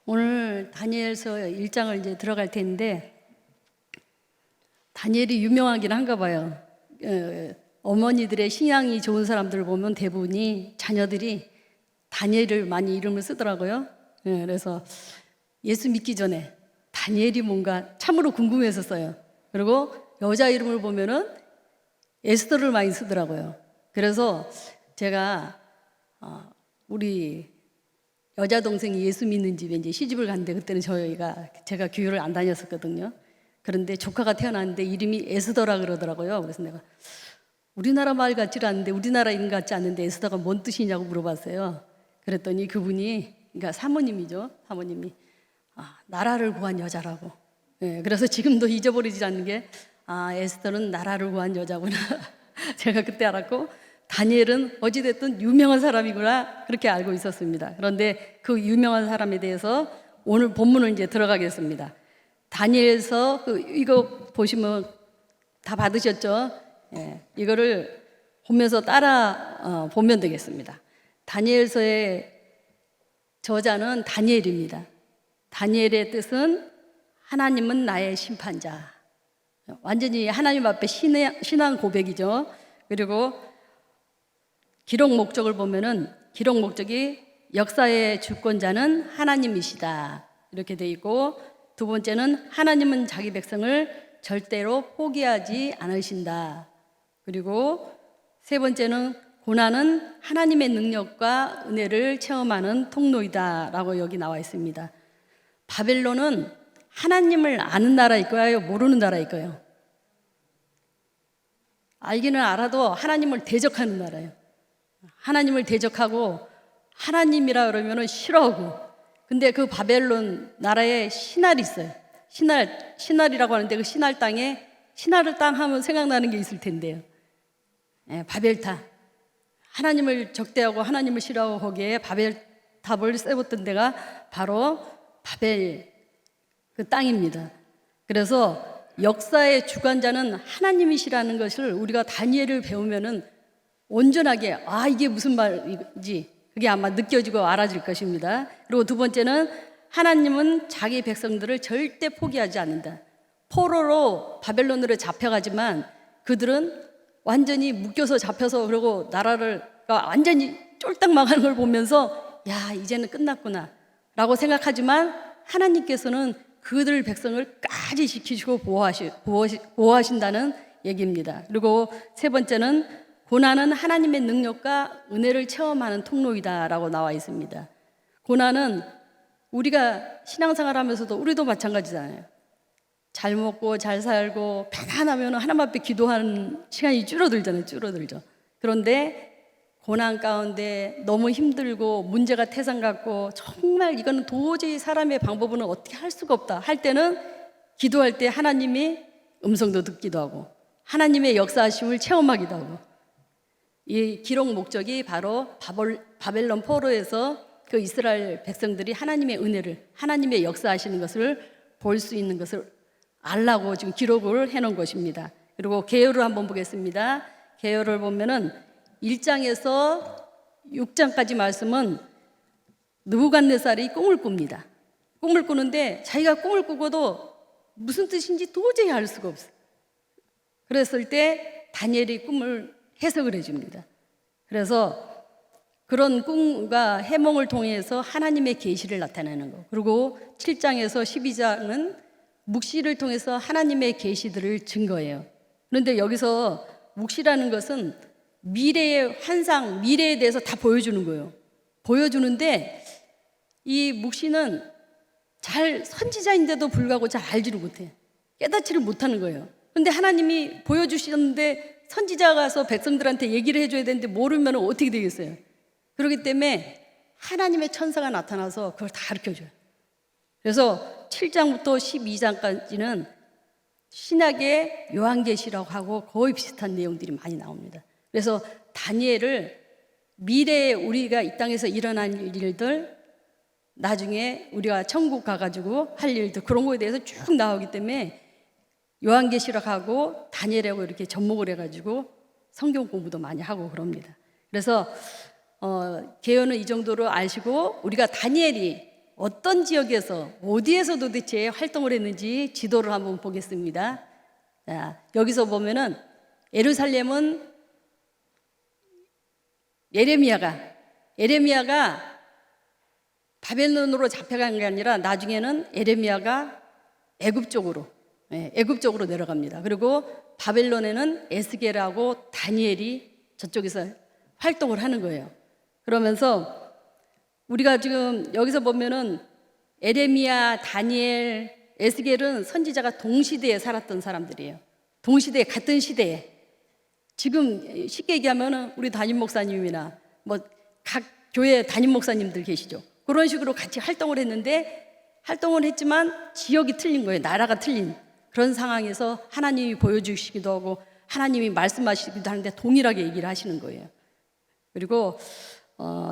오늘 다니엘서 1장을 이제 들어갈 텐데, 다니엘이 유명하긴 한가 봐요. 어머니들의 신앙이 좋은 사람들 보면 대부분이 자녀들이 다니엘을 많이 이름을 쓰더라고요. 그래서 예수 믿기 전에 다니엘이 뭔가 참으로 궁금했었어요. 그리고 여자 이름을 보면은 에스더를 많이 쓰더라고요. 그래서 제가 우리 여자 동생이 예수 믿는 집에 이제 시집을 갔는데, 그때는 제가 교회를 안 다녔었거든요. 그런데 조카가 태어났는데 이름이 에스더라 그러더라고요. 그래서 내가 우리나라 말 같지 않은데, 우리나라 이름 같지 않은데 에스더가 뭔 뜻이냐고 물어봤어요. 그랬더니 그분이, 그러니까 사모님이죠. 사모님이 나라를 구한 여자라고. 그래서 지금도 잊어버리지 않는 게, 에스더는 나라를 구한 여자구나. 제가 그때 알았고, 다니엘은 어찌됐든 유명한 사람이구나, 그렇게 알고 있었습니다. 그런데 그 유명한 사람에 대해서 오늘 본문을 이제 들어가겠습니다. 다니엘서 이거 보시면 다 받으셨죠? 이거를 보면서 따라 보면 되겠습니다. 다니엘서의 저자는 다니엘입니다. 다니엘의 뜻은 하나님은 나의 심판자. 완전히 하나님 앞에 신앙 고백이죠. 그리고 기록 목적을 보면은, 기록 목적이 역사의 주권자는 하나님이시다, 이렇게 돼 있고, 두 번째는 하나님은 자기 백성을 절대로 포기하지 않으신다. 그리고 세 번째는 고난은 하나님의 능력과 은혜를 체험하는 통로이다 라고 여기 나와 있습니다. 바벨론은 하나님을 아는 나라일까요? 모르는 나라일까요? 알기는 알아도 하나님을 대적하는 나라예요. 하나님을 대적하고 하나님이라 그러면 싫어하고. 근데 그 바벨론 나라에 신할이 있어요. 신할이라고 하는데, 그 신할 땅에, 신할을 땅 하면 생각나는 게 있을 텐데요. 바벨탑. 하나님을 적대하고 하나님을 싫어하고 거기에 바벨탑을 세웠던 데가 바로 바벨 그 땅입니다. 그래서 역사의 주관자는 하나님이시라는 것을 우리가 다니엘을 배우면은 온전하게, 이게 무슨 말인지 그게 아마 느껴지고 알아질 것입니다. 그리고 두 번째는 하나님은 자기 백성들을 절대 포기하지 않는다. 포로로 바벨론으로 잡혀가지만 그들은 완전히 묶여서 잡혀서, 그리고 나라가 완전히 쫄딱 망하는 걸 보면서 이제는 끝났구나 라고 생각하지만, 하나님께서는 그들 백성을까지 지키시고 보호하신다는 얘기입니다. 그리고 세 번째는 고난은 하나님의 능력과 은혜를 체험하는 통로이다 라고 나와 있습니다. 고난은 우리가 신앙생활 하면서도 우리도 마찬가지잖아요. 잘 먹고 잘 살고 편안하면 하나님 앞에 기도하는 시간이 줄어들죠. 그런데 고난 가운데 너무 힘들고 문제가 태산 같고, 정말 이거는 도저히 사람의 방법으로는 어떻게 할 수가 없다 할 때는, 기도할 때 하나님이 음성도 듣기도 하고 하나님의 역사하심을 체험하기도 하고. 이 기록 목적이 바로 바벨론 포로에서 그 이스라엘 백성들이 하나님의 은혜를, 하나님의 역사하시는 것을 볼 수 있는 것을 알라고 지금 기록을 해놓은 것입니다. 그리고 계열을 한번 보겠습니다. 계열을 보면은 1장에서 6장까지 말씀은 느부갓네살이 꿈을 꿉니다. 꿈을 꾸는데 자기가 꿈을 꾸고도 무슨 뜻인지 도저히 알 수가 없어요. 그랬을 때 다니엘이 꿈을 해석을 해줍니다. 그래서 그런 꿈과 해몽을 통해서 하나님의 계시를 나타내는 거. 그리고 7장에서 12장은 묵시를 통해서 하나님의 계시들을 증거해요. 그런데 여기서 묵시라는 것은 미래의 환상, 미래에 대해서 다 보여주는 거예요. 보여주는데 이 묵시는 잘 선지자인데도 불구하고 잘 알지를 못해. 깨닫지를 못하는 거예요. 그런데 하나님이 보여주셨는데 선지자가 가서 백성들한테 얘기를 해줘야 되는데 모르면 어떻게 되겠어요? 그렇기 때문에 하나님의 천사가 나타나서 그걸 다 가르쳐줘요. 그래서 7장부터 12장까지는 신약의 요한계시라고 하고 거의 비슷한 내용들이 많이 나옵니다. 그래서 다니엘을 미래에 우리가 이 땅에서 일어난 일들, 나중에 우리가 천국 가가지고 할 일들, 그런 거에 대해서 쭉 나오기 때문에 요한계시록하고 다니엘하고 이렇게 접목을 해가지고 성경 공부도 많이 하고 그럽니다. 그래서 개요는 이 정도로 아시고, 우리가 다니엘이 어떤 지역에서 어디에서 도대체 활동을 했는지 지도를 한번 보겠습니다. 자, 여기서 보면은 예루살렘은 예레미야가 바벨론으로 잡혀간 게 아니라 나중에는 예레미야가 애굽 쪽으로 내려갑니다. 그리고 바벨론에는 에스겔하고 다니엘이 저쪽에서 활동을 하는 거예요. 그러면서 우리가 지금 여기서 보면은 예레미야, 다니엘, 에스겔은 선지자가 동시대에 살았던 사람들이에요. 동시대에, 같은 시대에. 지금 쉽게 얘기하면은 우리 담임 목사님이나 뭐 각 교회 담임 목사님들 계시죠. 그런 식으로 같이 활동을 했지만 지역이 틀린 거예요. 나라가 틀린 그런 상황에서 하나님이 보여주시기도 하고 하나님이 말씀하시기도 하는데 동일하게 얘기를 하시는 거예요. 그리고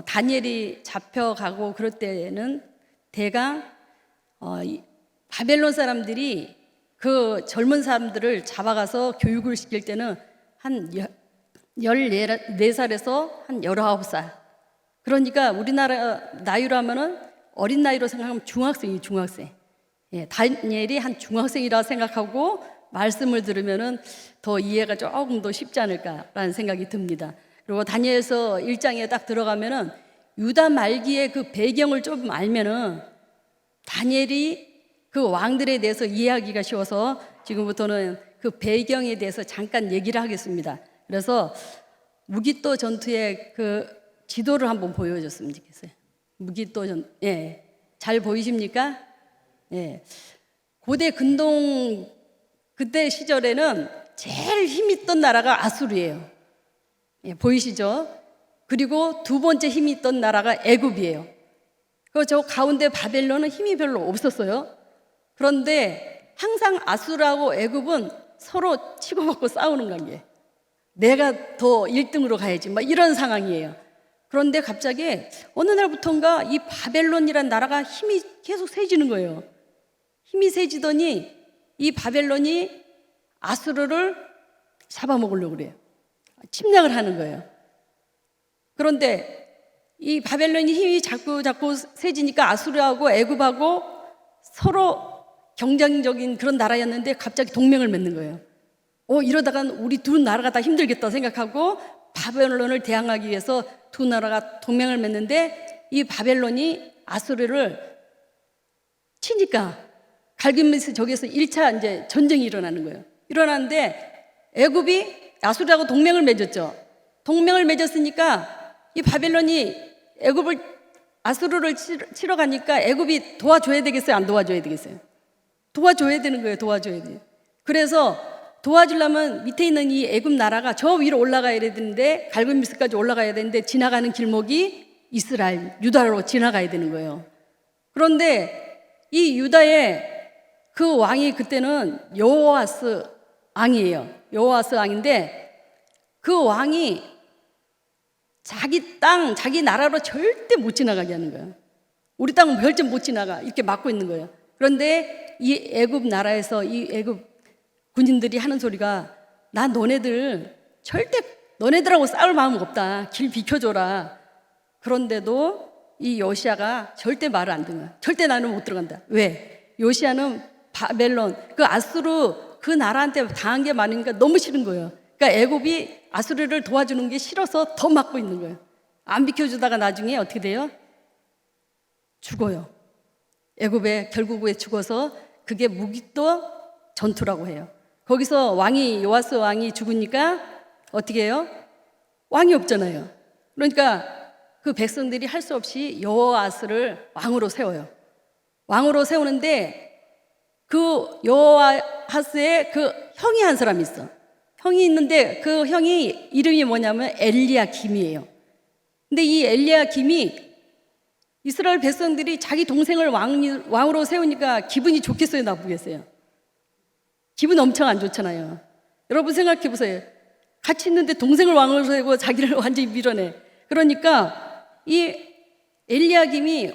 다니엘이 잡혀가고 그럴 때는 대강 바벨론 사람들이 그 젊은 사람들을 잡아가서 교육을 시킬 때는 한 14살에서 한 19살. 그러니까 우리나라 나이로 하면은 어린 나이로 생각하면 중학생. 예, 다니엘이 한 중학생이라 생각하고 말씀을 들으면은 더 이해가 조금 더 쉽지 않을까라는 생각이 듭니다. 그리고 다니엘서 1장에 딱 들어가면은 유다 말기의 그 배경을 좀 알면은 다니엘이 그 왕들에 대해서 이해하기가 쉬워서 지금부터는 그 배경에 대해서 잠깐 얘기를 하겠습니다. 그래서 무기또 전투의 그 지도를 한번 보여줬으면 좋겠어요. 무기또 잘 보이십니까? 예. 고대 근동 그때 시절에는 제일 힘있던 나라가 아수르예요. 예, 보이시죠? 그리고 두 번째 힘이 있던 나라가 애굽이에요. 저 가운데 바벨론은 힘이 별로 없었어요. 그런데 항상 아수르하고 애굽은 서로 치고받고 싸우는 관계. 내가 더 1등으로 가야지 막 이런 상황이에요. 그런데 갑자기 어느 날부턴가 이 바벨론이란 나라가 힘이 계속 세지는 거예요. 힘이 세지더니 이 바벨론이 아수르를 잡아먹으려고 그래요. 침략을 하는 거예요. 그런데 이 바벨론이 힘이 자꾸 세지니까 아수르하고 애굽하고 서로 경쟁적인 그런 나라였는데 갑자기 동맹을 맺는 거예요. 이러다간 우리 두 나라가 다 힘들겠다 생각하고 바벨론을 대항하기 위해서 두 나라가 동맹을 맺는데 이 바벨론이 아수르를 치니까 갈기면서 저기서 1차 이제 전쟁이 일어나는 거예요. 일어나는데 애굽이 아수르하고 동맹을 맺었죠. 동맹을 맺었으니까 이 바벨론이 아수르를 치러 가니까 애굽이 도와줘야 되겠어요? 안 도와줘야 되겠어요? 도와줘야 되는 거예요. 도와줘야 돼요. 그래서 도와주려면 밑에 있는 이 애굽 나라가 저 위로 올라가야 되는데 갈그미스까지 올라가야 되는데 지나가는 길목이 이스라엘, 유다로 지나가야 되는 거예요. 그런데 이 유다의 그 왕이 그때는 여호아스 왕이에요. 여호아스 왕인데 그 왕이 자기 땅, 자기 나라로 절대 못 지나가게 하는 거예요. 우리 땅은 절대 못 지나가 이렇게 막고 있는 거예요. 그런데 이 애굽 나라에서 이 애굽 군인들이 하는 소리가 나 너네들 절대 너네들하고 싸울 마음 없다. 길 비켜줘라. 그런데도 이 요시야가 절대 말을 안 듣는 거야. 절대 나는 못 들어간다. 왜? 요시야는 바벨론 그 아수르 그 나라한테 당한 게 많으니까 너무 싫은 거예요. 그러니까 애굽이 아수르를 도와주는 게 싫어서 더 막고 있는 거예요. 안 비켜주다가 나중에 어떻게 돼요? 죽어요. 애굽에 결국에 죽어서 그게 무기또 전투라고 해요. 거기서 요아스 왕이 죽으니까 어떻게 해요? 왕이 없잖아요. 그러니까 그 백성들이 할 수 없이 여호아스를 왕으로 세워요. 왕으로 세우는데 그 여호아스의 그 형이 한 사람이 있어. 형이 있는데 그 형이 이름이 뭐냐면 엘리야김이에요. 근데 이 엘리야김이 이스라엘 백성들이 자기 동생을 왕으로 세우니까 기분이 좋겠어요, 나쁘겠어요? 기분 엄청 안 좋잖아요. 여러분 생각해 보세요. 같이 있는데 동생을 왕으로 세우고 자기를 완전히 밀어내. 그러니까 이 엘리야김이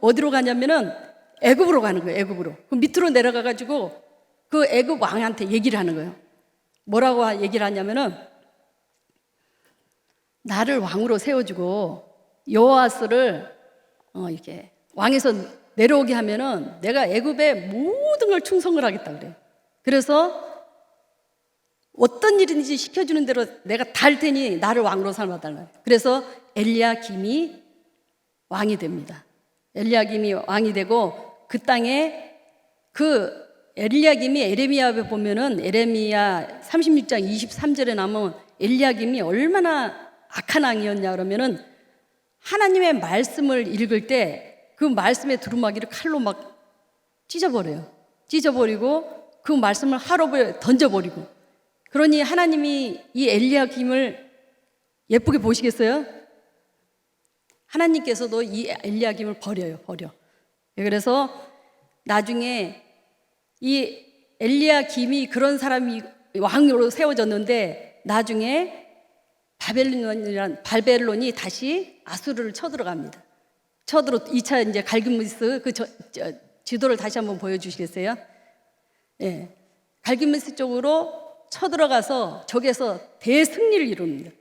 어디로 가냐면은 애굽으로 가는 거예요. 애굽으로. 그 밑으로 내려가 가지고 그 애굽 왕한테 얘기를 하는 거예요. 뭐라고 얘기를 하냐면은 나를 왕으로 세워주고 여호아스를 이렇게 왕에서 내려오게 하면은 내가 애굽의 모든 걸 충성을 하겠다 그래요. 그래서 어떤 일인지 시켜주는 대로 내가 다 할 테니 나를 왕으로 삼아달라. 그래서 엘리야김이 왕이 됩니다. 엘리야김이 왕이 되고 그 땅에 그 엘리야김이 에레미야에 보면은 에레미야 36장 23절에 나오면 엘리야김이 얼마나 악한 왕이었냐 그러면은 하나님의 말씀을 읽을 때 그 말씀의 두루마기를 칼로 막 찢어버려요. 찢어버리고 그 말씀을 하루에 던져버리고. 그러니 하나님이 이 엘리야김을 예쁘게 보시겠어요? 하나님께서도 이 엘리야김을 버려. 그래서 나중에 이 엘리야김이 그런 사람이 왕으로 세워졌는데 나중에 바벨론이 다시 아수르를 쳐들어갑니다. 2차 이제 갈기미스 지도를 다시 한번 보여주시겠어요? 예, 갈기미스 쪽으로 쳐들어가서 저기에서 대승리를 이룹니다.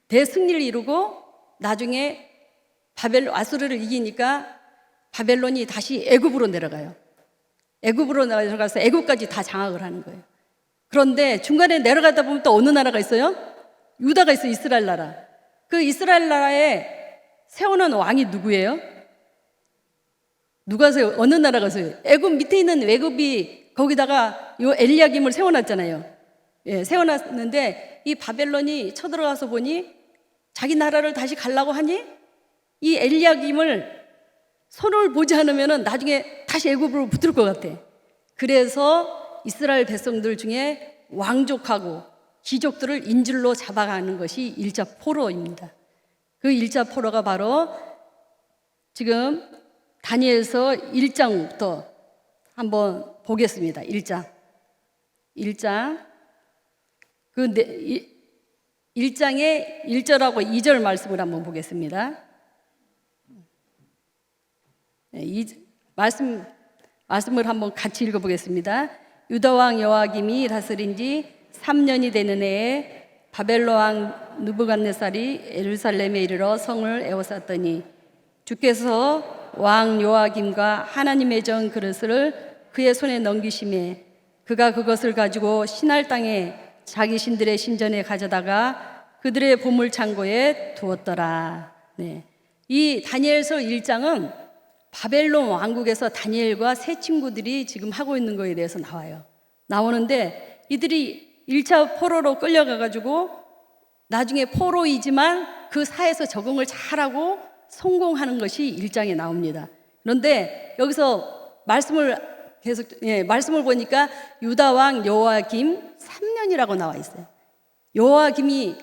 대승리를 이루고 나중에 아수르를 이기니까 바벨론이 다시 애굽으로 내려가요. 애굽으로 내려가서 애굽까지 다 장악을 하는 거예요. 그런데 중간에 내려가다 보면 또 어느 나라가 있어요? 유다가 있어요. 이스라엘 나라. 그 이스라엘 나라에 세우는 왕이 누구예요? 누가 세워? 어느 나라가 세워요? 애굽 밑에 있는 애굽이 거기다가 요 엘리야김을 세워놨잖아요. 예, 세워놨는데 이 바벨론이 쳐들어가서 보니 자기 나라를 다시 가려고 하니 이 엘리야김을 손을 보지 않으면 나중에 다시 애굽으로 붙을 것 같아. 그래서 이스라엘 백성들 중에 왕족하고 귀족들을 인질로 잡아가는 것이 일자 포로입니다. 그 일자 포로가 바로 지금 다니엘서 1장부터 한번 보겠습니다. 1장 그 1장의 1절하고 2절 말씀을 한번 보겠습니다. 이 말씀을 한번 같이 읽어보겠습니다. 유다 왕 여호야김이 다스린 지 3년이 되는 해에 바벨론 왕 느부갓네살이 예루살렘에 이르러 성을 에워쌌더니 주께서 왕 여호야김과 하나님의 전 그릇을 그의 손에 넘기심에 그가 그것을 가지고 신할 땅에 자기 신들의 신전에 가져다가 그들의 보물 창고에 두었더라. 네. 이 다니엘서 1장은 바벨론 왕국에서 다니엘과 세 친구들이 지금 하고 있는 거에 대해서 나오는데 이들이 1차 포로로 끌려가가지고 나중에 포로이지만 그 사회에서 적응을 잘하고 성공하는 것이 1장에 나옵니다. 그런데 여기서 말씀을 보니까 유다 왕 여호야김 3년이라고 나와 있어요. 여호야김이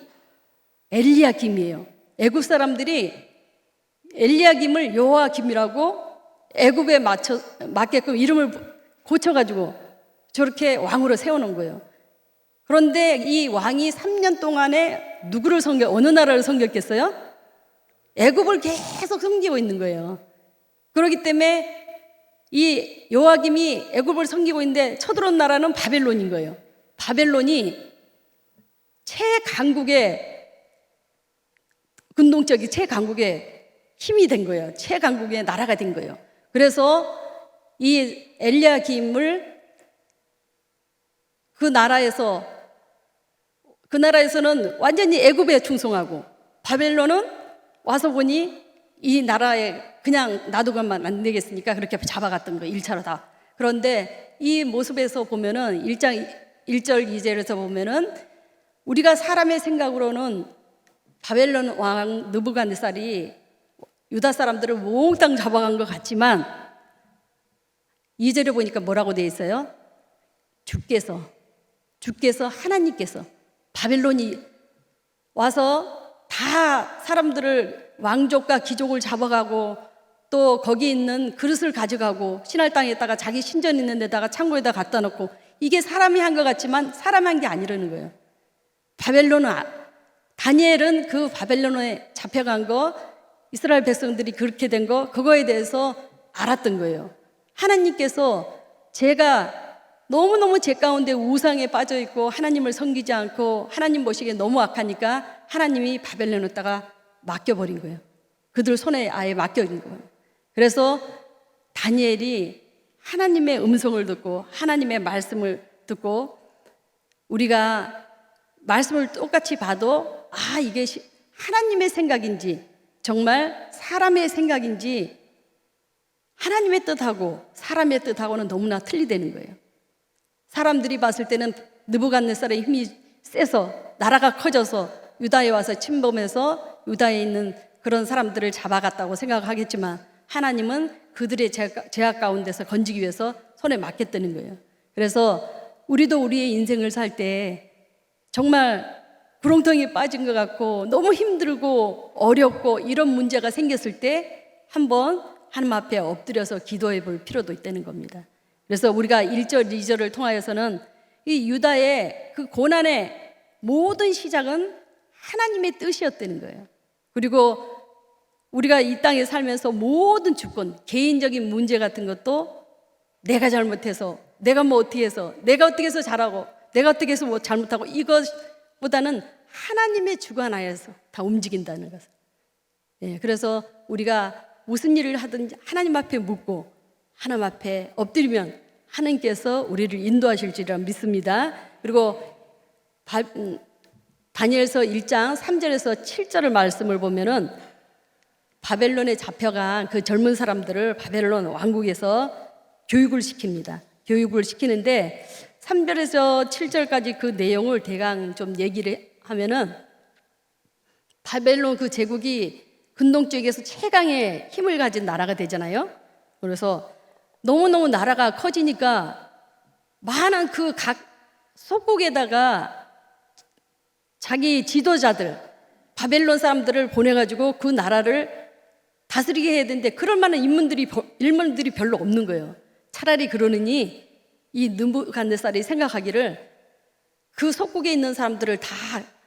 엘리야김이에요. 애굽 사람들이 엘리야김을 여호야김이라고 애굽에 맞게끔 이름을 고쳐가지고 저렇게 왕으로 세워놓은 거예요. 그런데 이 왕이 3년 동안에 누구를 어느 나라를 섬겼겠어요? 애굽을 계속 섬기고 있는 거예요. 그렇기 때문에 이 여호야김이 애굽을 섬기고 있는데 쳐들어온 나라는 바벨론인 거예요. 바벨론이 최강국의 힘이 된 거예요. 최강국의 나라가 된 거예요. 그래서 이 엘리야김을 그 나라에서는 완전히 애굽에 충성하고 바벨론은 와서 보니 이 나라에 그냥 놔두고만 안 되겠으니까 그렇게 잡아갔던 거예요. 1차로 다. 그런데 이 모습에서 보면은 1장 1절 2절에서 보면은 우리가 사람의 생각으로는 바벨론 왕 느부갓네살이 유다 사람들을 몽땅 잡아간 것 같지만 2절에 보니까 뭐라고 되어 있어요? 주께서 하나님께서 바벨론이 와서 다 사람들을 왕족과 귀족을 잡아가고 또 거기 있는 그릇을 가져가고 신할 땅에다가 자기 신전 있는 데다가 창고에다 갖다 놓고 이게 사람이 한 것 같지만 사람이 한 게 아니라는 거예요. 다니엘은 그 바벨론에 잡혀간 거 이스라엘 백성들이 그렇게 된 거 그거에 대해서 알았던 거예요. 하나님께서 제가 너무너무 제 가운데 우상에 빠져 있고 하나님을 섬기지 않고 하나님 보시기에 너무 악하니까 하나님이 바벨론에다가 맡겨버린 거예요. 그들 손에 아예 맡겨진 거예요. 그래서 다니엘이 하나님의 음성을 듣고 하나님의 말씀을 듣고 우리가 말씀을 똑같이 봐도 이게 하나님의 생각인지 정말 사람의 생각인지 하나님의 뜻하고 사람의 뜻하고는 너무나 틀리다는 거예요. 사람들이 봤을 때는 느부갓네살의 힘이 세서 나라가 커져서 유다에 와서 침범해서 유다에 있는 그런 사람들을 잡아갔다고 생각하겠지만 하나님은 그들의 제약 가운데서 건지기 위해서 손에 맡겼다는 거예요. 그래서 우리도 우리의 인생을 살 때 정말 구렁텅이에 빠진 것 같고 너무 힘들고 어렵고 이런 문제가 생겼을 때 한번 하나님 앞에 엎드려서 기도해 볼 필요도 있다는 겁니다. 그래서 우리가 1절, 2절을 통하여서는 이 유다의 그 고난의 모든 시작은 하나님의 뜻이었다는 거예요. 그리고 우리가 이 땅에 살면서 모든 주권, 개인적인 문제 같은 것도 내가 잘못해서, 내가 뭐 어떻게 해서, 내가 어떻게 해서 잘하고, 내가 어떻게 해서 뭐 잘못하고, 이것보다는 하나님의 주관하에서 다 움직인다는 것을. 그래서 우리가 무슨 일을 하든지 하나님 앞에 묻고 하나님 앞에 엎드리면 하나님께서 우리를 인도하실지라 믿습니다. 그리고 다니엘서 1장 3절에서 7절의 말씀을 보면은 바벨론에 잡혀간 그 젊은 사람들을 바벨론 왕국에서 교육을 시킵니다. 교육을 시키는데 3절에서 7절까지 그 내용을 대강 좀 얘기를 하면은 바벨론 그 제국이 근동 쪽에서 최강의 힘을 가진 나라가 되잖아요. 그래서 너무너무 나라가 커지니까 많은 그 각 속국에다가 자기 지도자들, 바벨론 사람들을 보내가지고 그 나라를 다스리게 해야 되는데 그럴 만한 인물들이 별로 없는 거예요. 차라리 그러느니 이 느부갓네살이 생각하기를 그 속국에 있는 사람들을 다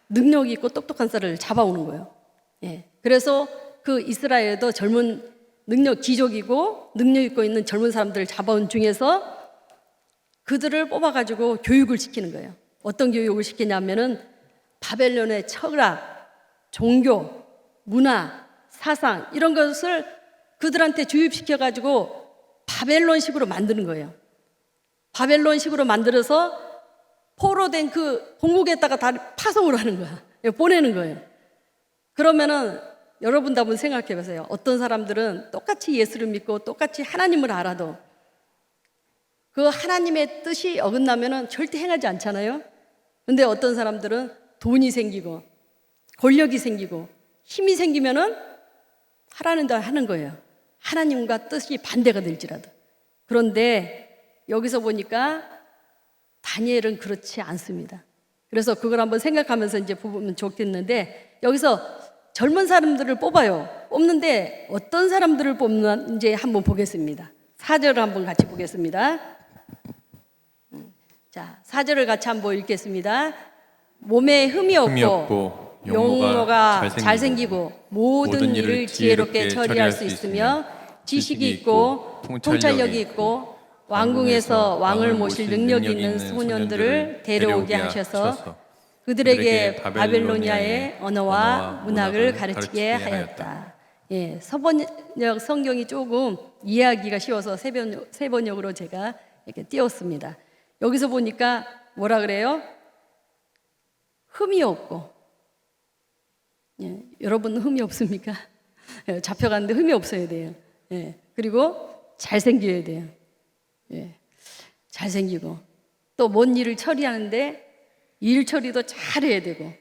능력 있고 똑똑한 사람을 잡아오는 거예요. 그래서 그 이스라엘에도 젊은 기족이고 능력 있고 있는 젊은 사람들을 잡아온 중에서 그들을 뽑아가지고 교육을 시키는 거예요. 어떤 교육을 시키냐면은 바벨론의 철학, 종교, 문화, 사상 이런 것을 그들한테 주입시켜가지고 바벨론식으로 만드는 거예요. 바벨론식으로 만들어서 포로된 그 본국에다가 다 파송을 하는 거야. 보내는 거예요. 그러면은 여러분도 한번 생각해 보세요. 어떤 사람들은 똑같이 예수를 믿고 똑같이 하나님을 알아도 그 하나님의 뜻이 어긋나면은 절대 행하지 않잖아요. 근데 어떤 사람들은 돈이 생기고 권력이 생기고 힘이 생기면은 하라는 대로 하는 거예요. 하나님과 뜻이 반대가 될지라도. 그런데 여기서 보니까 다니엘은 그렇지 않습니다. 그래서 그걸 한번 생각하면서 이제 보면 좋겠는데 여기서 젊은 사람들을 뽑아요. 뽑는데 어떤 사람들을 뽑는지 한번 보겠습니다. 4절을 한번 같이 보겠습니다. 자, 4절을 같이 한번 읽겠습니다. 몸에 흠이 없고 용모가 잘생기고 모든 일을 지혜롭게 처리할 수 있으며 지식이 있고 통찰력이 있고 왕궁에서 왕을 모실 능력이 있는 소년들을 데려오게 하셔서 그들에게 바벨로니아의 언어와 문학을 가르치게 하였다. 서번역 성경이 조금 이해하기가 쉬워서 세번역으로 제가 이렇게 띄웠습니다. 여기서 보니까 뭐라 그래요? 흠이 없고. 여러분 흠이 없습니까? 잡혀갔는데 흠이 없어야 돼요. 그리고 잘생겨야 돼요. 잘생기고 또 뭔 일을 처리하는데 일 처리도 잘해야 되고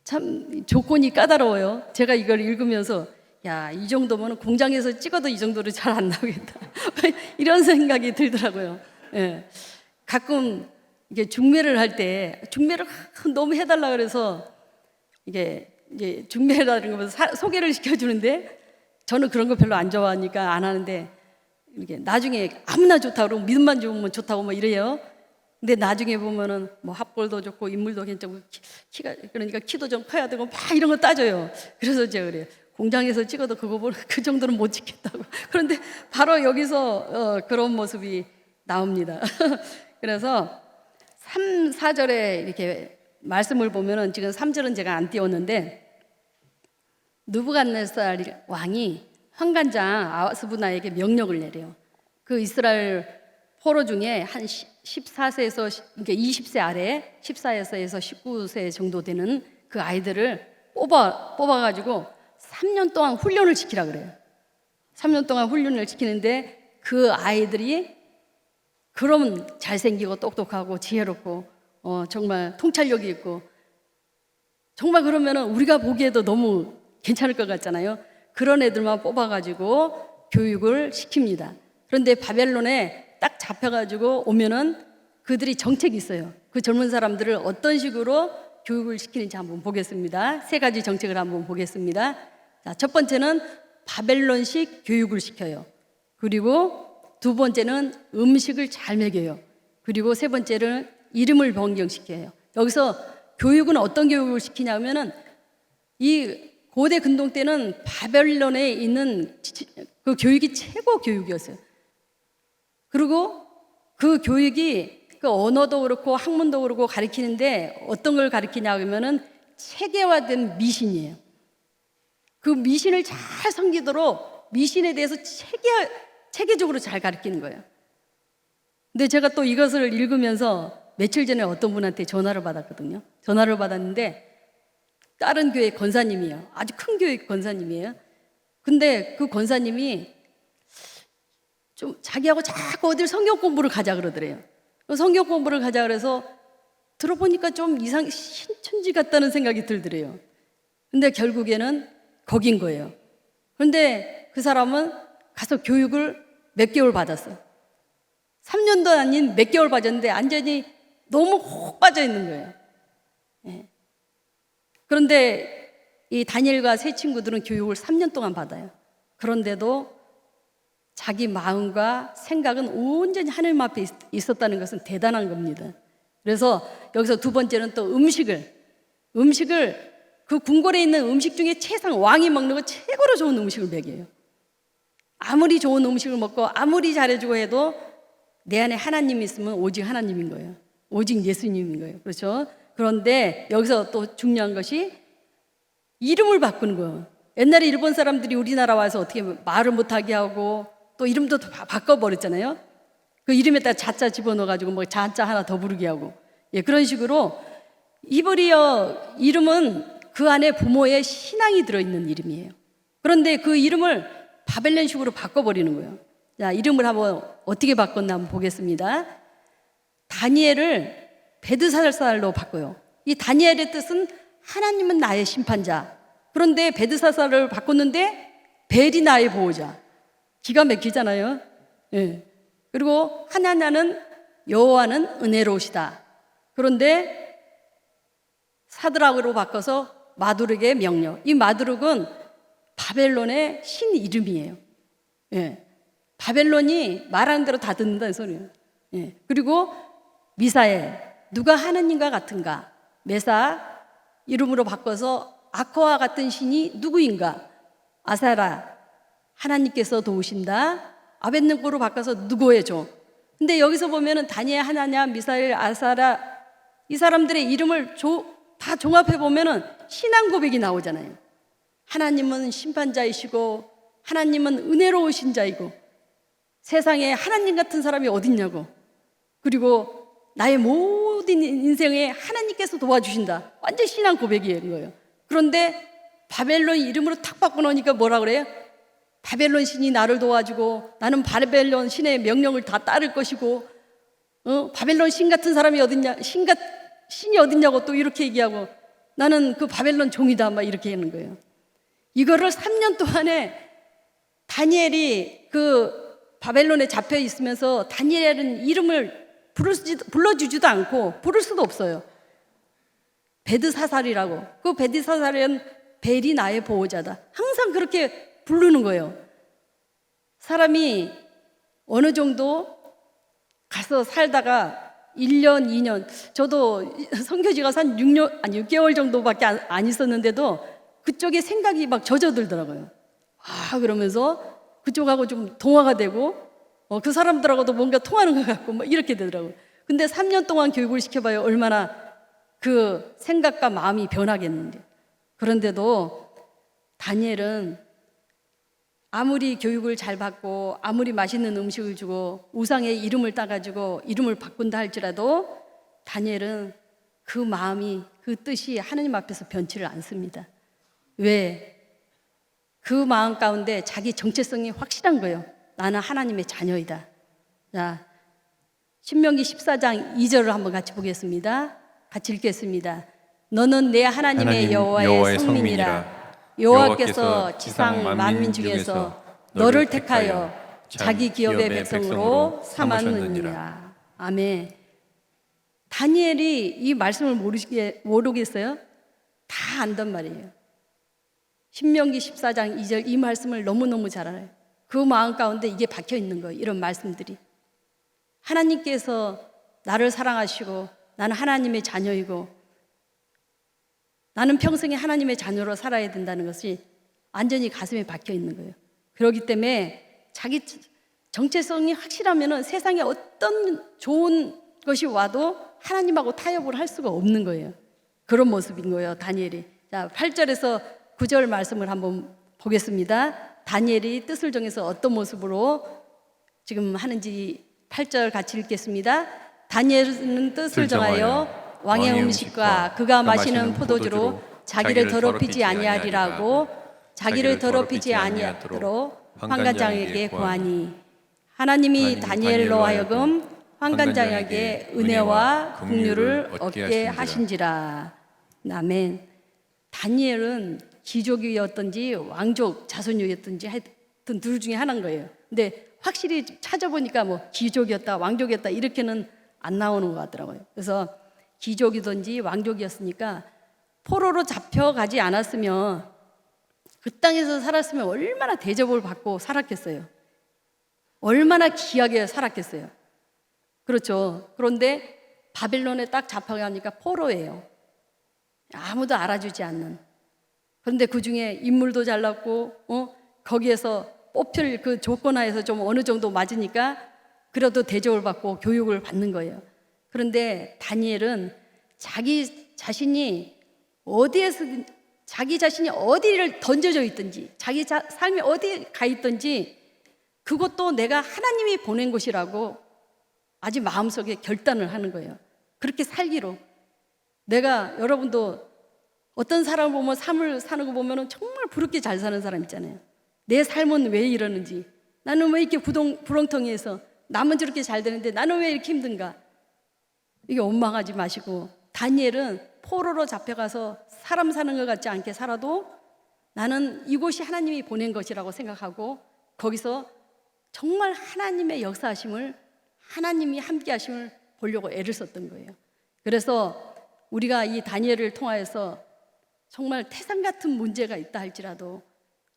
참 조건이 까다로워요. 제가 이걸 읽으면서 야, 이 정도면 공장에서 찍어도 이 정도로 잘 안 나오겠다 이런 생각이 들더라고요. 가끔 이게 중매를 할 때 중매를 너무 해달라 그래서 이게 중매라는 거 소개를 시켜주는데 저는 그런 거 별로 안 좋아하니까 안 하는데 이렇게 나중에 아무나 좋다고 그러고 믿음만 좋으면 좋다고 뭐 이래요. 근데 나중에 보면은 뭐 합골도 좋고 인물도 괜찮고 그러니까 키도 좀 커야 되고 막 이런 거 따져요. 그래서 제가 그래요. 공장에서 찍어도 그 정도는 못 찍겠다고. 그런데 바로 여기서 그런 모습이 나옵니다. 그래서 3, 4절에 이렇게 말씀을 보면은 지금 3절은 제가 안 띄웠는데 느부갓네살 왕이 환관장 아스부나에게 명령을 내려요. 그 이스라엘 포로 중에 한 14세에서 그러니까 20세 아래 14세에서 19세 정도 되는 그 아이들을 뽑아가지고 3년 동안 훈련을 시키라 그래요. 3년 동안 훈련을 시키는데 그 아이들이 그럼 잘생기고 똑똑하고 지혜롭고 정말 통찰력이 있고 정말 그러면은 우리가 보기에도 너무 괜찮을 것 같잖아요. 그런 애들만 뽑아가지고 교육을 시킵니다. 그런데 바벨론에 딱 잡혀가지고 오면은 그들이 정책이 있어요. 그 젊은 사람들을 어떤 식으로 교육을 시키는지 한번 보겠습니다. 세 가지 정책을 한번 보겠습니다. 자, 첫 번째는 바벨론식 교육을 시켜요. 그리고 두 번째는 음식을 잘 먹여요. 그리고 세 번째는 이름을 변경시켜요. 여기서 교육은 어떤 교육을 시키냐면은 이 고대 근동 때는 바벨론에 있는 그 교육이 최고 교육이었어요. 그리고 그 교육이 그 언어도 그렇고 학문도 그렇고 가르치는데 어떤 걸 가르치냐 하면은 체계화된 미신이에요. 그 미신을 잘 섬기도록 미신에 대해서 체계적으로 잘 가르치는 거예요. 근데 제가 또 이것을 읽으면서 며칠 전에 어떤 분한테 전화를 받았거든요. 전화를 받았는데 다른 교회 권사님이에요. 아주 큰 교회 권사님이에요. 근데 그 권사님이 좀 자기하고 자꾸 어딜 성경 공부를 가자 그러더래요. 성경 공부를 가자 그래서 들어보니까 좀 신천지 같다는 생각이 들더래요. 근데 결국에는 거긴 거예요. 그런데 그 사람은 가서 교육을 몇 개월 받았어요. 3년도 아닌 몇 개월 받았는데 완전히 너무 혹 빠져 있는 거예요. 예. 그런데 이 다니엘과 세 친구들은 교육을 3년 동안 받아요. 그런데도 자기 마음과 생각은 온전히 하나님 앞에 있었다는 것은 대단한 겁니다. 그래서 여기서 두 번째는 또 음식을 그 궁궐에 있는 음식 중에 최상 왕이 먹는 거 최고로 좋은 음식을 먹여요. 아무리 좋은 음식을 먹고 아무리 잘해주고 해도 내 안에 하나님이 있으면 오직 하나님인 거예요. 오직 예수님인 거예요. 그렇죠? 그런데 여기서 또 중요한 것이 이름을 바꾸는 거예요. 옛날에 일본 사람들이 우리나라 와서 어떻게 말을 못하게 하고 또 이름도 바꿔버렸잖아요. 그 이름에다 자자 집어넣어가지고 뭐 자자 하나 더 부르게 하고, 예, 그런 식으로 이브리어 이름은 그 안에 부모의 신앙이 들어있는 이름이에요. 그런데 그 이름을 바벨론식으로 바꿔버리는 거예요. 자, 이름을 한번 어떻게 바꿨나 한번 보겠습니다. 다니엘을 베드사살로 바꿔요. 이 다니엘의 뜻은 하나님은 나의 심판자. 그런데 베드사살을 바꿨는데 벨이 나의 보호자. 기가 막히잖아요. 예. 그리고 하나냐는 여호와는 은혜로우시다. 그런데 사드락으로 바꿔서 마두르의 명령. 이 마두르는 바벨론의 신 이름이에요. 예. 바벨론이 말하는 대로 다 듣는다는 소리예요. 예. 그리고 미사엘, 누가 하느님과 같은가? 메사 이름으로 바꿔서 아코와 같은 신이 누구인가? 아사라, 하나님께서 도우신다. 아벳느고로 바꿔서 누구의 종. 근데 여기서 보면은 다니엘, 하나냐, 미사엘, 아사라 이 사람들의 이름을 다 종합해 보면은 신앙 고백이 나오잖아요. 하나님은 심판자이시고 하나님은 은혜로우신 자이고 세상에 하나님 같은 사람이 어딨냐고. 그리고 나의 모든 인생에 하나님께서 도와주신다. 완전 신앙 고백인 거예요. 그런데 바벨론 이름으로 탁 바꿔놓으니까 뭐라 그래요? 바벨론 신이 나를 도와주고 나는 바벨론 신의 명령을 다 따를 것이고 바벨론 신 같은 사람이 어딨냐, 신이 어딨냐고 또 이렇게 얘기하고 나는 그 바벨론 종이다 막 이렇게 하는 거예요. 이거를 3년 동안에 다니엘이 그 바벨론에 잡혀 있으면서 다니엘은 이름을 불러주지도 않고 부를 수도 없어요. 베드사살이라고. 그 베드사살은 벨이 나의 보호자다. 항상 그렇게 부르는 거예요. 사람이 어느 정도 가서 살다가 1년, 2년, 저도 선교지 가서 한 6개월 정도밖에 안 있었는데도 그쪽에 생각이 막 젖어들더라고요. 그러면서 그쪽하고 좀 동화가 되고 그 사람들하고도 뭔가 통하는 것 같고 막 이렇게 되더라고요. 근데 3년 동안 교육을 시켜봐요. 얼마나 그 생각과 마음이 변하겠는데. 그런데도 다니엘은 아무리 교육을 잘 받고 아무리 맛있는 음식을 주고 우상의 이름을 따가지고 이름을 바꾼다 할지라도 다니엘은 그 마음이 그 뜻이 하느님 앞에서 변치를 않습니다. 왜? 그 마음 가운데 자기 정체성이 확실한 거예요. 나는 하나님의 자녀이다. 자, 신명기 14장 2절을 한번 같이 보겠습니다. 같이 읽겠습니다. 너는 내 하나님의 여호와의 성민이라. 여호와께서 지상 만민 중에서 너를 택하여 자기 기업의 백성으로 삼았느니라. 아멘. 다니엘이 이 말씀을 모르겠어요? 다 안단 말이에요. 신명기 14장 2절 이 말씀을 너무너무 잘 알아요. 그 마음 가운데 이게 박혀 있는 거예요. 이런 말씀들이. 하나님께서 나를 사랑하시고 나는 하나님의 자녀이고 나는 평생에 하나님의 자녀로 살아야 된다는 것이 완전히 가슴에 박혀 있는 거예요. 그렇기 때문에 자기 정체성이 확실하면 세상에 어떤 좋은 것이 와도 하나님하고 타협을 할 수가 없는 거예요. 그런 모습인 거예요, 다니엘이. 자, 8절에서 9절 말씀을 한번 보겠습니다. 다니엘이 뜻을 정해서 어떤 모습으로 지금 하는지 8절 같이 읽겠습니다. 다니엘은 뜻을 정하여 왕의 음식과 그가 마시는 포도주로 자기를 더럽히지 아니하리라고 자기를 더럽히지 아니하도록 환관장에게 구하니 하나님이 다니엘로 하여금 환관장에게 은혜와 긍휼을 얻게 하신지라. 아멘. 다니엘은 귀족이었든지 왕족 자손이었든지 하여튼 둘 중에 하나인 거예요. 근데 확실히 찾아보니까 뭐 귀족이었다 왕족이었다 이렇게는 안 나오는 것 같더라고요. 그래서 귀족이든지 왕족이었으니까 포로로 잡혀가지 않았으면 그 땅에서 살았으면 얼마나 대접을 받고 살았겠어요. 얼마나 귀하게 살았겠어요. 그렇죠. 그런데 바벨론에 딱 잡혀가니까 포로예요. 아무도 알아주지 않는. 그런데 그 중에 인물도 잘났고 거기에서 뽑힐 그 조건 하에서 좀 어느 정도 맞으니까 그래도 대접을 받고 교육을 받는 거예요. 그런데 다니엘은 자기 자신이 어디를 던져져 있든지 자기 삶이 어디에 가 있든지 그것도 내가 하나님이 보낸 곳이라고 아주 마음속에 결단을 하는 거예요. 그렇게 살기로. 내가 여러분도 어떤 사람을 보면 삶을 사는 거 보면 정말 부럽게 잘 사는 사람 있잖아요. 내 삶은 왜 이러는지, 나는 왜 이렇게 부렁텅이해서 남은 저렇게 잘 되는데 나는 왜 이렇게 힘든가. 이게 원망하지 마시고 다니엘은 포로로 잡혀가서 사람 사는 것 같지 않게 살아도 나는 이곳이 하나님이 보낸 것이라고 생각하고 거기서 정말 하나님의 역사하심을 하나님이 함께 하심을 보려고 애를 썼던 거예요. 그래서 우리가 이 다니엘을 통하여서 정말 태산 같은 문제가 있다 할지라도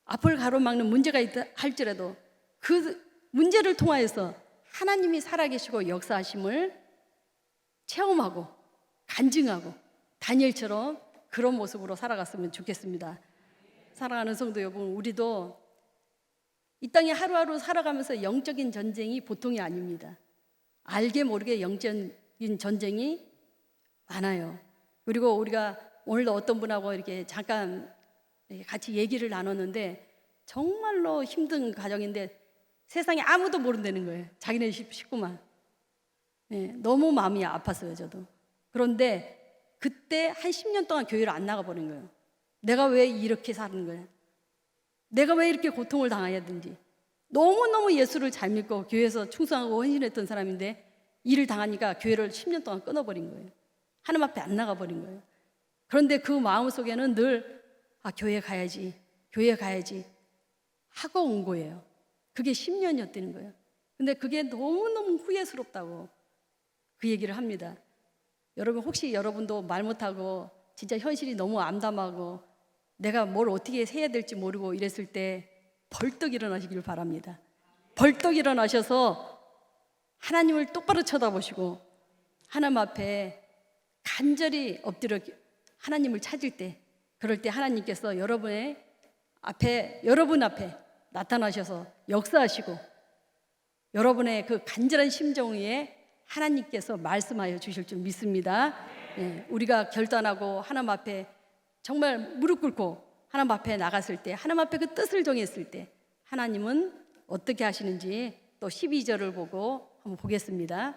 앞을 가로막는 문제가 있다 할지라도 그 문제를 통하여서 하나님이 살아계시고 역사하심을 체험하고 간증하고 다니엘처럼 그런 모습으로 살아갔으면 좋겠습니다. 사랑하는 성도 여러분, 우리도 이 땅에 하루하루 살아가면서 영적인 전쟁이 보통이 아닙니다. 알게 모르게 영적인 전쟁이 많아요. 그리고 우리가 오늘도 어떤 분하고 이렇게 잠깐 같이 얘기를 나눴는데 정말로 힘든 가정인데 세상에 아무도 모른다는 거예요. 자기네 식구만. 너무 마음이 아팠어요, 저도. 그런데 그때 한 10년 동안 교회를 안 나가버린 거예요. 내가 왜 이렇게 사는 거야? 내가 왜 이렇게 고통을 당해야 되는지. 너무너무 예수를 잘 믿고 교회에서 충성하고 헌신했던 사람인데 일을 당하니까 교회를 10년 동안 끊어버린 거예요. 하나님 앞에 안 나가버린 거예요. 그런데 그 마음속에는 늘 교회 가야지 하고 온 거예요. 그게 10년이었다는 거예요. 근데 그게 너무너무 후회스럽다고 그 얘기를 합니다. 여러분 혹시 여러분도 말 못하고 진짜 현실이 너무 암담하고 내가 뭘 어떻게 해야 될지 모르고 이랬을 때 벌떡 일어나시길 바랍니다. 벌떡 일어나셔서 하나님을 똑바로 쳐다보시고 하나님 앞에 간절히 엎드려 하나님을 찾을 때 그럴 때 하나님께서 여러분 앞에 나타나셔서 역사하시고 여러분의 그 간절한 심정 위에 하나님께서 말씀하여 주실 줄 믿습니다. 우리가 결단하고 하나님 앞에 정말 무릎 꿇고 하나님 앞에 나갔을 때 하나님 앞에 그 뜻을 정했을 때 하나님은 어떻게 하시는지 또 12절을 보고 한번 보겠습니다.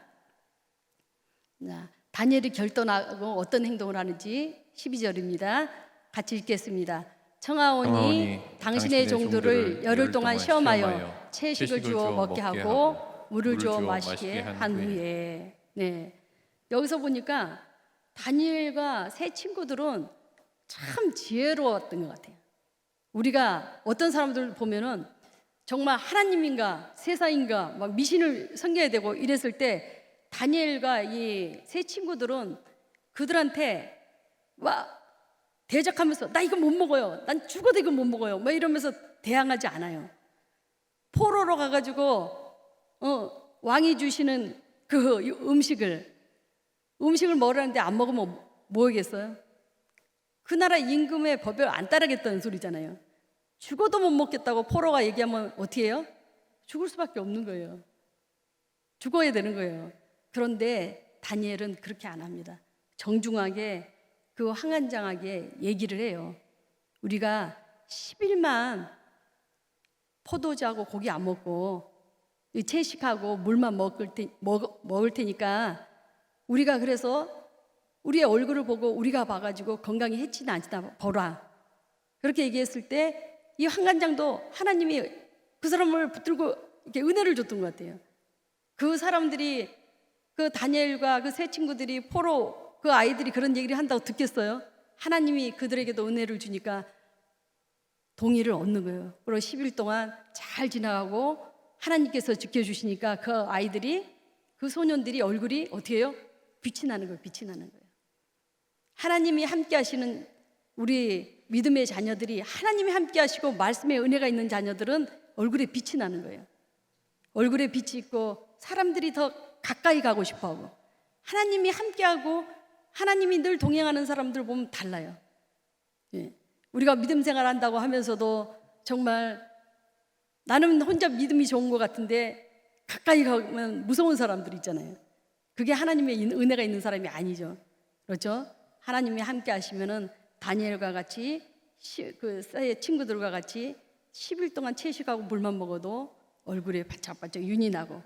자, 다니엘이 결단하고 어떤 행동을 하는지 12절입니다. 같이 읽겠습니다. 청하오니 당신의 종들을 열흘 동안 시험하여 채식을 주어 먹게 하고 물을 주어 마시게 한 후에, 네, 여기서 보니까 다니엘과 세 친구들은 참 지혜로웠던 것 같아요. 우리가 어떤 사람들 보면은 정말 하나님인가 세상인가 막 미신을 섬겨야 되고 이랬을 때 다니엘과 이 세 친구들은 그들한테 와 대적하면서 나 이거 못 먹어요. 난 죽어도 이거 못 먹어요. 막 이러면서 대항하지 않아요. 포로로 가가지고 왕이 주시는 그 음식을 먹으라는데 안 먹으면 뭐겠어요? 그 나라 임금의 법을 안 따르겠다는 소리잖아요. 죽어도 못 먹겠다고 포로가 얘기하면 어떻게 해요? 죽을 수밖에 없는 거예요. 죽어야 되는 거예요. 그런데 다니엘은 그렇게 안 합니다. 정중하게 그 황한장하게 얘기를 해요. 우리가 10일만 포도주하고 고기 안 먹고 채식하고 물만 먹을 테니까 우리가 그래서 우리의 얼굴을 보고 우리가 봐가지고 건강에 해치나 않지나 보라. 그렇게 얘기했을 때 이 황관장도 하나님이 그 사람을 붙들고 이렇게 은혜를 줬던 것 같아요. 그 사람들이 그 다니엘과 그 세 친구들이 포로 그 아이들이 그런 얘기를 한다고 듣겠어요? 하나님이 그들에게도 은혜를 주니까 동의를 얻는 거예요. 그리고 10일 동안 잘 지나가고 하나님께서 지켜주시니까 그 아이들이 그 소년들이 얼굴이 어떻게 해요? 빛이 나는 거예요. 빛이 나는 거예요. 하나님이 함께 하시는 우리 믿음의 자녀들이 하나님이 함께 하시고 말씀의 은혜가 있는 자녀들은 얼굴에 빛이 나는 거예요. 얼굴에 빛이 있고 사람들이 더 가까이 가고 싶어하고 하나님이 함께하고 하나님이 늘 동행하는 사람들 보면 달라요. 예. 우리가 믿음 생활 한다고 하면서도 정말 나는 혼자 믿음이 좋은 것 같은데 가까이 가면 무서운 사람들 있잖아요. 그게 하나님의 은혜가 있는 사람이 아니죠. 그렇죠? 하나님이 함께 하시면은 다니엘과 같이 그 친구들과 같이 10일 동안 채식하고 물만 먹어도 얼굴에 바짝바짝 윤이 나고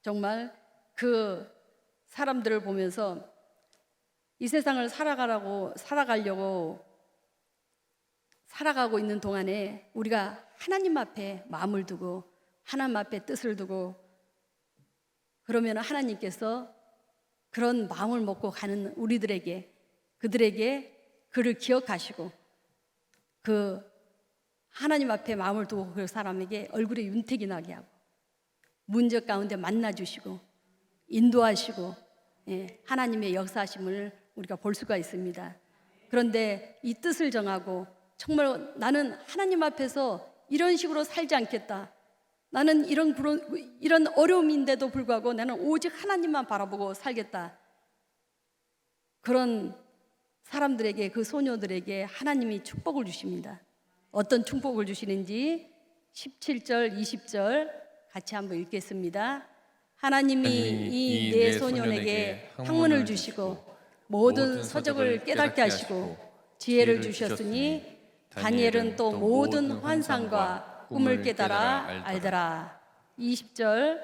정말 그 사람들을 보면서 이 세상을 살아가려고 살아가고 있는 동안에 우리가 하나님 앞에 마음을 두고 하나님 앞에 뜻을 두고 그러면 하나님께서 그런 마음을 먹고 가는 우리들에게 그들에게 그를 기억하시고 그 하나님 앞에 마음을 두고 그 사람에게 얼굴에 윤택이 나게 하고 문제 가운데 만나주시고 인도하시고 하나님의 역사하심을 우리가 볼 수가 있습니다. 그런데 이 뜻을 정하고 정말 나는 하나님 앞에서 이런 식으로 살지 않겠다. 나는 이런 어려움인데도 불구하고 나는 오직 하나님만 바라보고 살겠다. 그런 사람들에게 그 소녀들에게 하나님이 축복을 주십니다. 어떤 축복을 주시는지 17절, 20절 같이 한번 읽겠습니다. 하나님이 이 네 소년에게 학문을 주시고 모든 서적을 깨닫게 하시고 지혜를 주셨으니 다니엘은 또 모든 환상과 꿈을 깨달아 알더라. 20절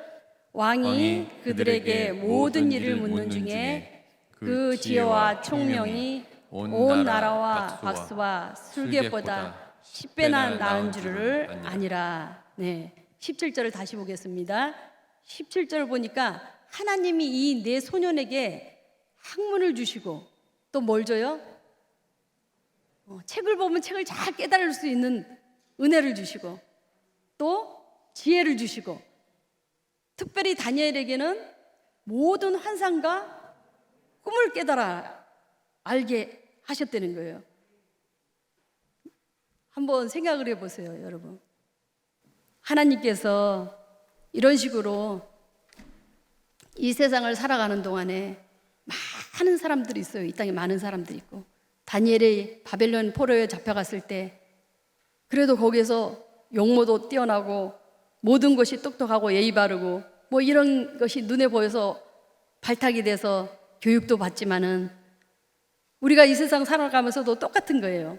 왕이 그들에게 모든 일을 묻는 중에 그 지혜와 총명이 온 나라와 박수와 술객보다 10배나 나은 줄을 아니라. 네, 17절을 다시 보겠습니다. 17절 보니까 하나님이 이 네 소년에게 학문을 주시고 또 뭘 줘요? 책을 보면 책을 잘 깨달을 수 있는 은혜를 주시고 또 지혜를 주시고 특별히 다니엘에게는 모든 환상과 꿈을 깨달아 알게 하셨다는 거예요. 한번 생각을 해보세요, 여러분. 하나님께서 이런 식으로 이 세상을 살아가는 동안에 많은 사람들이 있어요. 이 땅에 많은 사람들이 있고 다니엘이 바벨론 포로에 잡혀갔을 때 그래도 거기에서 용모도 뛰어나고 모든 것이 똑똑하고 예의 바르고 뭐 이런 것이 눈에 보여서 발탁이 돼서 교육도 받지만은 우리가 이 세상 살아가면서도 똑같은 거예요.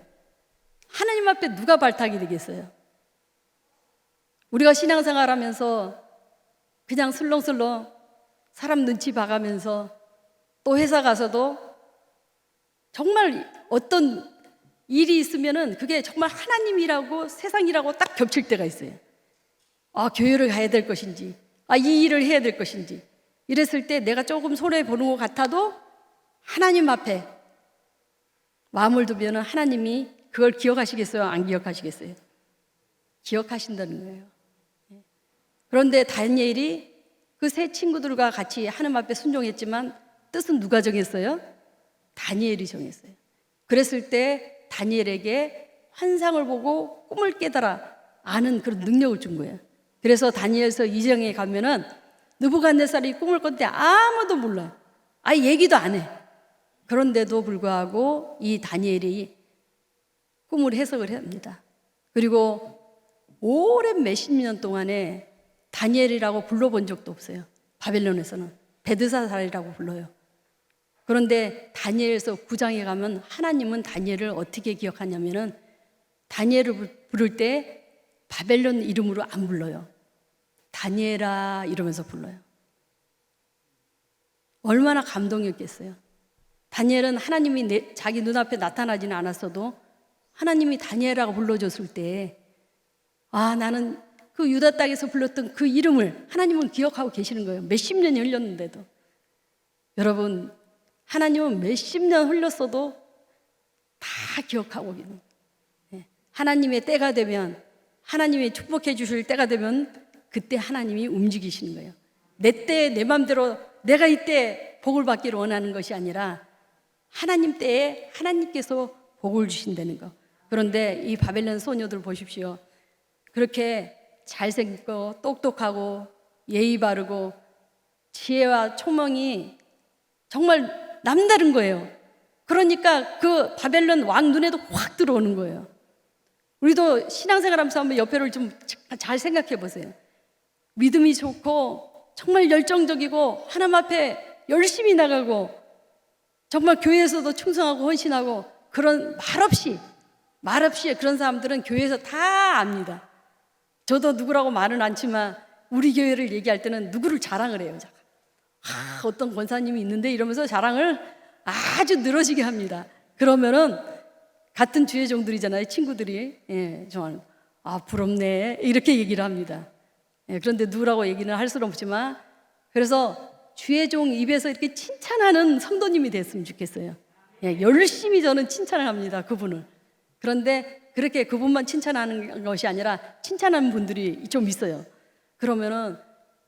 하나님 앞에 누가 발탁이 되겠어요? 우리가 신앙생활하면서 그냥 슬렁슬렁 사람 눈치 봐가면서 또 회사 가서도 정말 어떤 일이 있으면은 그게 정말 하나님이라고 세상이라고 딱 겹칠 때가 있어요. 아, 교회를 가야 될 것인지, 아, 이 일을 해야 될 것인지, 이랬을 때 내가 조금 손해 보는 것 같아도 하나님 앞에 마음을 두면 하나님이 그걸 기억하시겠어요? 안 기억하시겠어요? 기억하신다는 거예요. 그런데 다니엘이 그 세 친구들과 같이 하나님 앞에 순종했지만 뜻은 누가 정했어요? 다니엘이 정했어요. 그랬을 때 다니엘에게 환상을 보고 꿈을 깨달아 아는 그런 능력을 준 거예요. 그래서 다니엘서 2장에 가면은 느부갓네살이 꿈을 꿨는데 아무도 몰라요. 아예 얘기도 안 해. 그런데도 불구하고 이 다니엘이 꿈을 해석을 합니다. 그리고 오랜 몇십 년 동안에 다니엘이라고 불러본 적도 없어요. 바벨론에서는 베드사살이라고 불러요. 그런데 다니엘서 9장에 가면 하나님은 다니엘을 어떻게 기억하냐면은 다니엘을 부를 때 바벨론 이름으로 안 불러요. 다니엘아 이러면서 불러요. 얼마나 감동이었겠어요. 다니엘은 하나님이 자기 눈앞에 나타나지는 않았어도 하나님이 다니엘이라고 불러줬을 때 아, 나는 그 유다 땅에서 불렀던 그 이름을 하나님은 기억하고 계시는 거예요. 몇십 년이 흘렸는데도. 여러분, 하나님은 몇십 년 흘렸어도 다 기억하고 있는 거예요. 하나님의 때가 되면, 하나님이 축복해 주실 때가 되면 그때 하나님이 움직이시는 거예요. 내 때에 내 마음대로 내가 이때 복을 받기를 원하는 것이 아니라 하나님 때에 하나님께서 복을 주신다는 거. 그런데 이 바벨론 소녀들 보십시오. 그렇게 잘생기고 똑똑하고 예의 바르고 지혜와 초명이 정말 남다른 거예요. 그러니까 그 바벨론 왕 눈에도 확 들어오는 거예요. 우리도 신앙생활하면서 한번 옆에를 좀 잘 생각해 보세요. 믿음이 좋고 정말 열정적이고 하나님 앞에 열심히 나가고 정말 교회에서도 충성하고 헌신하고 그런 말없이 그런 사람들은 교회에서 다 압니다. 저도 누구라고 말은 않지만 우리 교회를 얘기할 때는 누구를 자랑을 해요. 어떤 권사님이 있는데 이러면서 자랑을 아주 늘어지게 합니다. 그러면은 같은 주의 종들이잖아요. 친구들이. 예, 좋아하는. 아, 부럽네. 이렇게 얘기를 합니다. 예, 그런데 누구라고 얘기는 할 수는 없지만 그래서 주의 종 입에서 이렇게 칭찬하는 성도님이 됐으면 좋겠어요. 예, 열심히 저는 칭찬을 합니다. 그분을. 그런데 그렇게 그분만 칭찬하는 것이 아니라 칭찬하는 분들이 좀 있어요. 그러면은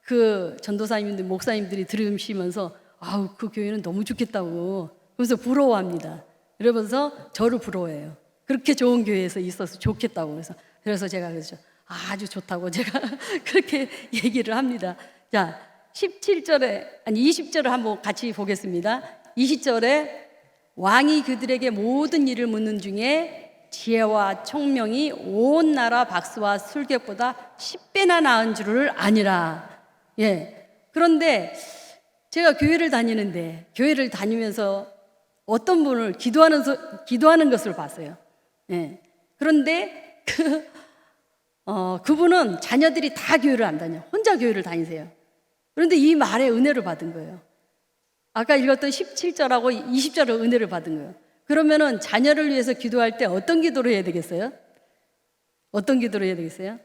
그 전도사님들, 목사님들이 들으시면서 아우, 그 교회는 너무 좋겠다고 그래서 부러워합니다. 이러면서 저를 부러워해요. 그렇게 좋은 교회에서 있어서 좋겠다고 그래서 제가 그랬죠. 아주 좋다고 제가 그렇게 얘기를 합니다. 자, 20절을 한번 같이 보겠습니다. 20절에 왕이 그들에게 모든 일을 묻는 중에 지혜와 총명이 온 나라 박수와 술객보다 10배나 나은 줄을 아니라. 예. 그런데 제가 교회를 다니면서 어떤 분을 기도하는 것을 봤어요. 예. 그런데 그분은 자녀들이 다 교회를 안 다녀. 혼자 교회를 다니세요. 그런데 이 말에 은혜를 받은 거예요. 아까 읽었던 17절하고 20절을 은혜를 받은 거예요. 그러면은 자녀를 위해서 기도할 때 어떤 기도를 해야 되겠어요? 어떤 기도를 해야 되겠어요?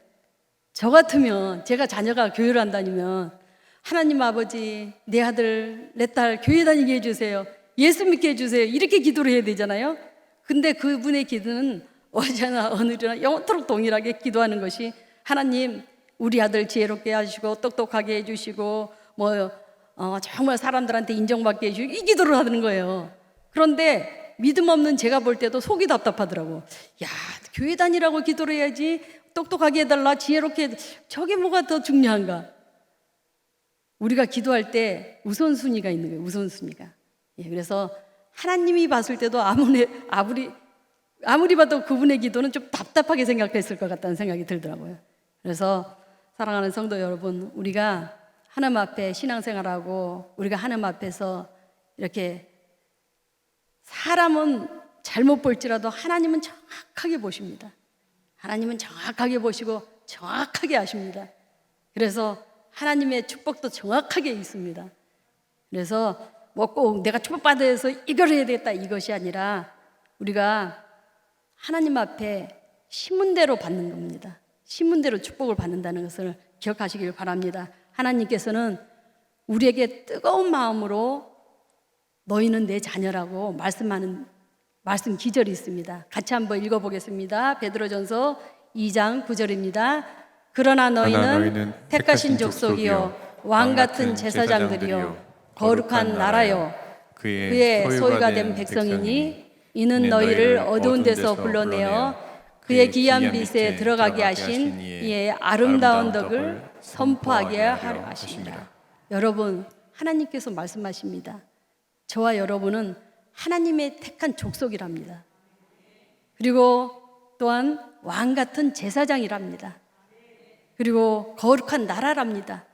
저 같으면 제가 자녀가 교회를 안 다니면 하나님 아버지, 내 아들, 내 딸 교회 다니게 해주세요. 예수 믿게 해주세요. 이렇게 기도를 해야 되잖아요. 근데 그분의 기도는 어제나 오늘이나 영원토록 동일하게 기도하는 것이 하나님, 우리 아들 지혜롭게 하시고 똑똑하게 해주시고 정말 사람들한테 인정받게 해주시고 이 기도를 하는 거예요. 그런데 믿음 없는 제가 볼 때도 속이 답답하더라고. 야, 교회 다니라고 기도를 해야지. 똑똑하게 해달라, 지혜롭게 해달라. 저게 뭐가 더 중요한가? 우리가 기도할 때 우선순위가 있는 거예요. 우선순위가. 예, 그래서 하나님이 봤을 때도 아무리 봐도 그분의 기도는 좀 답답하게 생각했을 것 같다는 생각이 들더라고요. 그래서 사랑하는 성도 여러분, 우리가 하나님 앞에 신앙생활하고 우리가 하나님 앞에서 이렇게 사람은 잘못 볼지라도 하나님은 정확하게 보십니다. 하나님은 정확하게 보시고 정확하게 아십니다. 그래서 하나님의 축복도 정확하게 있습니다. 그래서 뭐 꼭 내가 축복받아야 해서 이걸 해야 되겠다 이것이 아니라 우리가 하나님 앞에 신문대로 받는 겁니다. 신문대로 축복을 받는다는 것을 기억하시길 바랍니다. 하나님께서는 우리에게 뜨거운 마음으로 너희는 내 자녀라고 말씀하는 말씀 기절이 있습니다. 같이 한번 읽어보겠습니다. 베드로전서 2장 9절입니다. 그러나 너희는 택하신 족속이요 왕같은 제사장들이요 거룩한 나라요 그의 소유가 된 백성이니 이는 너희를 어두운 데서 불러내어 그의 귀한 빛에 들어가게 하신 이의 아름다운 덕을 선포하게 하려 하십니다. 여러분, 하나님께서 말씀하십니다. 저와 여러분은 하나님의 택한 족속이랍니다. 그리고 또한 왕같은 제사장이랍니다. 그리고 거룩한 나라랍니다.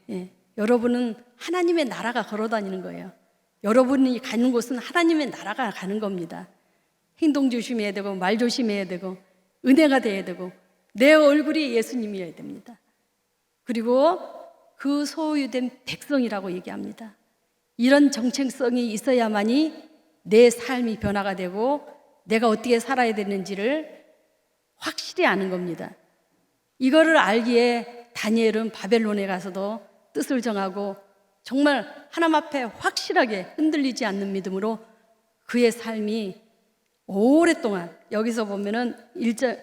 예, 여러분은 하나님의 나라가 걸어다니는 거예요. 여러분이 가는 곳은 하나님의 나라가 가는 겁니다. 행동 조심해야 되고 말 조심해야 되고 은혜가 돼야 되고 내 얼굴이 예수님이어야 됩니다. 그리고 그 소유된 백성이라고 얘기합니다. 이런 정체성이 있어야만이 내 삶이 변화가 되고 내가 어떻게 살아야 되는지를 확실히 아는 겁니다. 이거를 알기에 다니엘은 바벨론에 가서도 뜻을 정하고 정말 하나님 앞에 확실하게 흔들리지 않는 믿음으로 그의 삶이 오랫동안 여기서 보면은 1장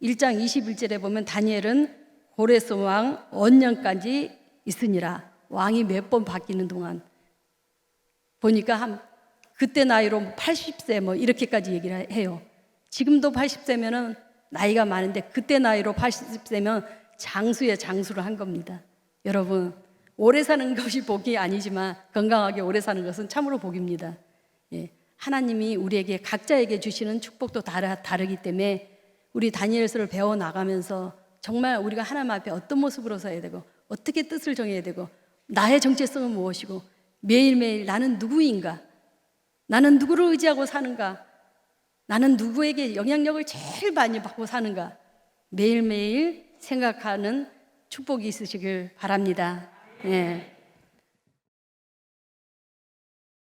21절에 보면 다니엘은 고레스 왕 언년까지 있으니라. 왕이 몇 번 바뀌는 동안 보니까 그때 나이로 80세 뭐 이렇게까지 얘기를 해요. 지금도 80세면은 나이가 많은데 그때 나이로 80세면 장수의 장수를 한 겁니다. 여러분, 오래 사는 것이 복이 아니지만 건강하게 오래 사는 것은 참으로 복입니다. 예, 하나님이 우리에게 각자에게 주시는 축복도 다르기 때문에 우리 다니엘서를 배워 나가면서 정말 우리가 하나님 앞에 어떤 모습으로 서야 되고 어떻게 뜻을 정해야 되고 나의 정체성은 무엇이고 매일매일 나는 누구인가, 나는 누구를 의지하고 사는가, 나는 누구에게 영향력을 제일 많이 받고 사는가, 매일매일 생각하는 축복이 있으시길 바랍니다. 예.